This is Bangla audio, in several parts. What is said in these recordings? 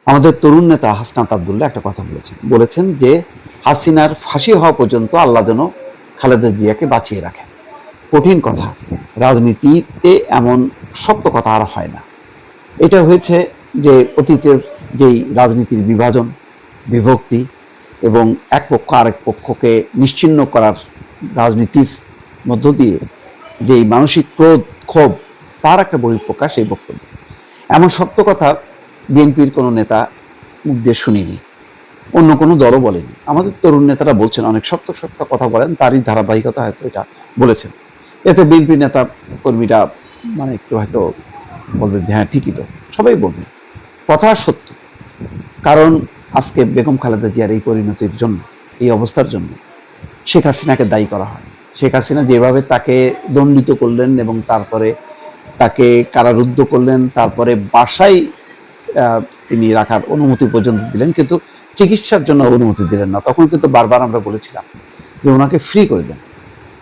আমাদের তরুণ নেতা হাসনাত আব্দুল্লাহ একটা কথা বলেছেন যে হাসিনার ফাঁসি হওয়া পর্যন্ত আল্লাহ যেন খালেদা জিয়াকে বাঁচিয়ে রাখেন। কঠিন কথা, রাজনীতিতে এমন শক্ত কথা আর হয় না। এটা হয়েছে যে অতীতের যেই রাজনীতির বিভাজন, বিভক্তি এবং এক পক্ষ আরেক পক্ষকে নিশ্চিহ্ন করার রাজনীতির মধ্য দিয়ে যেই মানসিক ক্রোধ, ক্ষোভ, তার একটা বহিঃপ্রকাশ এই বক্তব্য। এমন শক্ত কথা বিএনপির কোনো নেতা মুখ দিয়ে শুনিনি, অন্য কোনো দলও বলেনি। আমাদের তরুণ নেতারা বলছেন, অনেক শক্ত শক্ত কথা বলেন, তারই ধারাবাহিকতা হয়তো এটা বলেছেন। এতে বিএনপি নেতা কর্মীরা মানে একটু হয়তো বলবেন যে হ্যাঁ ঠিকই তো, সবাই বলবেন, কথা সত্য। কারণ আজকে বেগম খালেদা জিয়ার এই পরিণতির জন্য, এই অবস্থার জন্য শেখ হাসিনাকে দায়ী করা হয়। শেখ হাসিনা যেভাবে তাকে দণ্ডিত করলেন এবং তারপরে তাকে কারারুদ্ধ করলেন, তারপরে বাসায় তিনি রাখার অনুমতি পর্যন্ত দিলেন, কিন্তু চিকিৎসার জন্য অনুমতি দিলেন না। তখন কিন্তু বারবার আমরা বলেছিলাম যে ওনাকে ফ্রি করে দেন,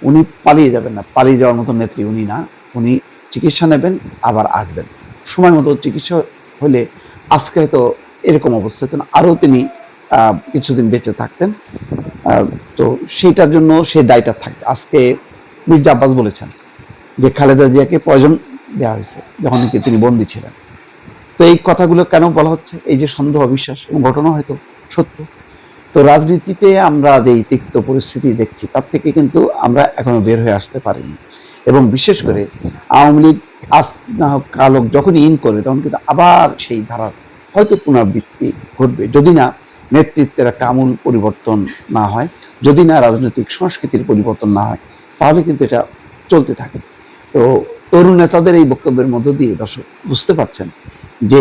উনি পালিয়ে যাবেন না, পালিয়ে যাওয়ার মতো নেত্রী উনি না, উনি চিকিৎসা নেবেন আবার আসবেন। সময় মতো চিকিৎসা হলে আজকে হয়তো এরকম অবস্থা হতো না, আরও তিনি কিছুদিন বেঁচে থাকতেন। তো সেইটার জন্য সেই দায়টা থাকবে। আজকে মির্জা আব্বাস বলেছেন যে খালেদা জিয়াকে পয়জন দেওয়া হয়েছে যখন নাকি তিনি বন্দী ছিলেন। তো এই কথাগুলো কেন বলা হচ্ছে? এই যে সন্দেহ, অবিশ্বাস এবং ঘটনা হয়তো সত্য। তো রাজনীতিতে আমরা যে তিক্ত পরিস্থিতি দেখছি তার থেকে কিন্তু আমরা এখনো বের হয়ে আসতে পারিনি। এবং বিশেষ করে আওয়ামী লীগ আজ না হোক কাল হোক যখন ইন করবে তখন কিন্তু আবার সেই ধারার হয়তো পুনরাবৃত্তি ঘটবে, যদি না নেতৃত্বের একটা আমূল পরিবর্তন না হয়, যদি না রাজনৈতিক সংস্কৃতির পরিবর্তন না হয়, তাহলে কিন্তু এটা চলতে থাকে। তো তরুণ নেতাদের এই বক্তব্যের মধ্য দিয়ে দর্শক বুঝতে পারছেন যে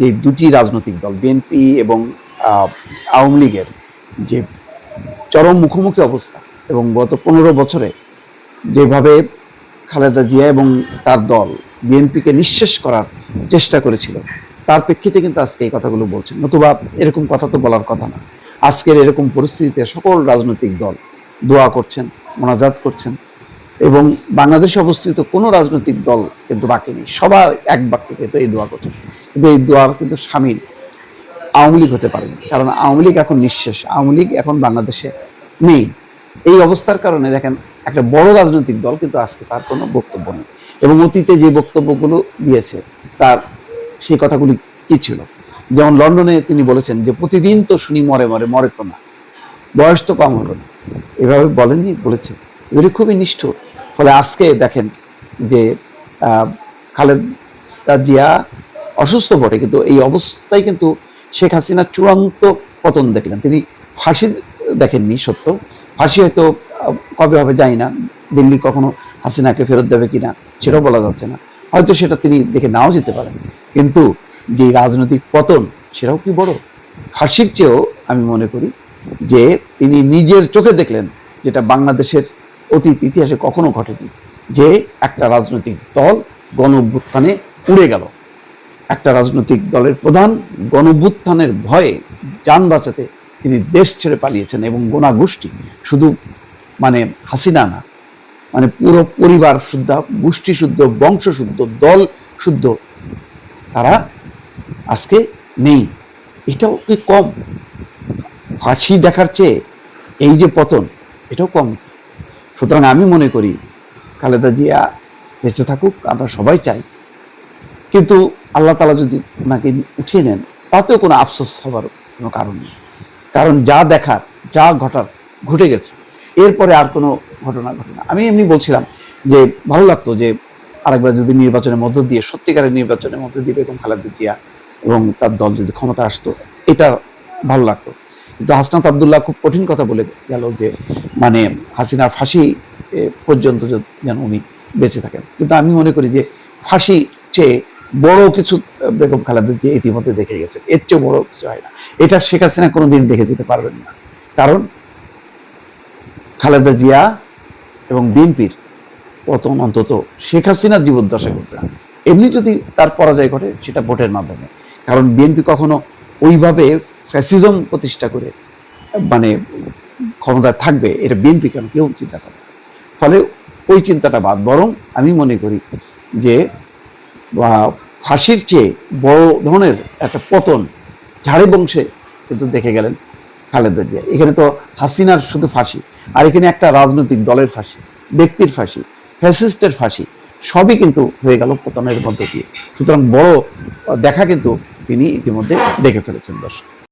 এই দুটি রাজনৈতিক দল বিএনপি এবং আওয়ামী লীগের যে চরম মুখোমুখি অবস্থা, এবং গত 15 বছরে যেভাবে খালেদা জিয়া এবং তার দল বিএনপিকে নিঃশেষ করার চেষ্টা করেছিল, তার প্রেক্ষিতে কিন্তু আজকে এই কথাগুলো বলছেন। নতুবা এরকম কথা তো বলার কথা না। আজকের এরকম পরিস্থিতিতে সকল রাজনৈতিক দল দোয়া করছেন, মোনাজাত করছেন, এবং বাংলাদেশে অবস্থিত কোনো রাজনৈতিক দল কিন্তু বাকি নেই, সবার এক বাক্যে কিন্তু এই দোয়া করছেন। কিন্তু এই দোয়ার কিন্তু সামিল আওয়ামী লীগ হতে পারেনি, কারণ আওয়ামী লীগ এখন নিঃশেষ, আওয়ামী লীগ এখন বাংলাদেশে নেই। এই অবস্থার কারণে দেখেন একটা বড় রাজনৈতিক দল কিন্তু আজকে তার কোনো বক্তব্য নেই, এবং অতীতে যে বক্তব্যগুলো দিয়েছে তার সেই কথাগুলি কি ছিল? যেমন লন্ডনে তিনি বলেছেন যে প্রতিদিন তো শুনি মরে মরে, মরে তো না, বয়স তো কম হলো না, এভাবে বলেননি, বলেছে। এগুলি খুবই নিষ্ঠুর। ফলে আজকে দেখেন যে খালেদা জিয়া অসুস্থ বটে, কিন্তু এই অবস্থায় কিন্তু শেখ হাসিনার চূড়ান্ত পতন দেখলেন। তিনি ফাঁসি দেখেননি সত্য, ফাঁসি হয়তো কবে হবে জানি না, দিল্লি কখনো হাসিনাকে ফেরত দেবে কিনা সেটাও বলা যাচ্ছে না, হয়তো সেটা তিনি দেখে নাও যেতে পারেন। কিন্তু যে রাজনৈতিক পতন সেটাও কি বড়? ফাঁসির চেয়েও আমি মনে করি যে তিনি নিজের চোখে দেখলেন, যেটা বাংলাদেশের অতীত ইতিহাসে কখনো ঘটেনি, যে একটা রাজনৈতিক দল গণ-অভ্যুত্থানে উড়ে গেল। একটা রাজনৈতিক দলের প্রধান গণ-অভ্যুত্থানের ভয়ে যান বাঁচাতে তিনি দেশ ছেড়ে পালিয়েছেন, এবং গোনা গোষ্ঠী, শুধু মানে হাসিনা না, মানে পুরো পরিবার শুদ্ধ, গোষ্ঠী শুদ্ধ, বংশ শুদ্ধ, দল শুদ্ধ, তারা আজকে নেই। এটাও কি কম? ফাঁসি দেখার চেয়ে এই যে পতন, এটাও কম। সুতরাং আমি মনে করি খালেদা জিয়া বেঁচে থাকুক, আমরা সবাই চাই, কিন্তু আল্লাহ তাআলা যদি ওনাকে উঠিয়ে নেন তাতেও কোনো আফসোস হবার কোনো কারণ নেই। কারণ যা দেখার, যা ঘটার ঘটে গেছে, এরপরে আর কোনো ঘটনা ঘটে না। আমি এমনি বলছিলাম যে ভালো লাগতো যে আরেকবার যদি নির্বাচনের মধ্য দিয়ে, সত্যিকারের নির্বাচনের মধ্য দিয়ে বেগম খালেদা জিয়া এবং তার দল যদি ক্ষমতা আসতো, এটা ভালো লাগতো। কিন্তু হাসনাত আব্দুল্লাহ খুব কঠিন কথা বলে গেল যে মানে হাসিনার ফাঁসি পর্যন্ত যেন উনি বেঁচে থাকেন। কিন্তু আমি মনে করি যে ফাঁসি চেয়ে বড় কিছু বেগম খালেদা জিয়া ইতিমধ্যে দেখে গেছেন, এর চেয়ে বড় কিছু হয় না। এটা শেখ হাসিনা কোনোদিন দেখে যেতে পারবেন না। কারণ খালেদা জিয়া এবং বিএনপির পতন অন্তত শেখ হাসিনার জীবদ্দশায় ঘটবে না। এমনি যদি তার পরাজয় ঘটে সেটা ভোটের মাধ্যমে, কারণ বিএনপি কখনো ওইভাবে ফ্যাসিজম প্রতিষ্ঠা করে মানে ক্ষমতায় থাকবে এটা বিএনপি কেন কেউ চিন্তা করে। ফলে ওই চিন্তাটা বাদ, বরং আমি মনে করি যে ফাঁসির চেয়ে বড় ধরনের একটা পতন ঝাড়ি বংশে কিন্তু দেখে গেলেন খালেদা জিয়া। এখানে তো হাসিনার শুধু ফাঁসি, আর এখানে একটা রাজনৈতিক দলের ফাঁসি, ব্যক্তির ফাঁসি, ফ্যাসিস্টের ফাঁসি, সবই কিন্তু হয়ে গেল পতনের মধ্য দিয়ে। সুতরাং বড় দেখা কিন্তু তিনি ইতিমধ্যে দেখে ফেলেছেন দর্শক।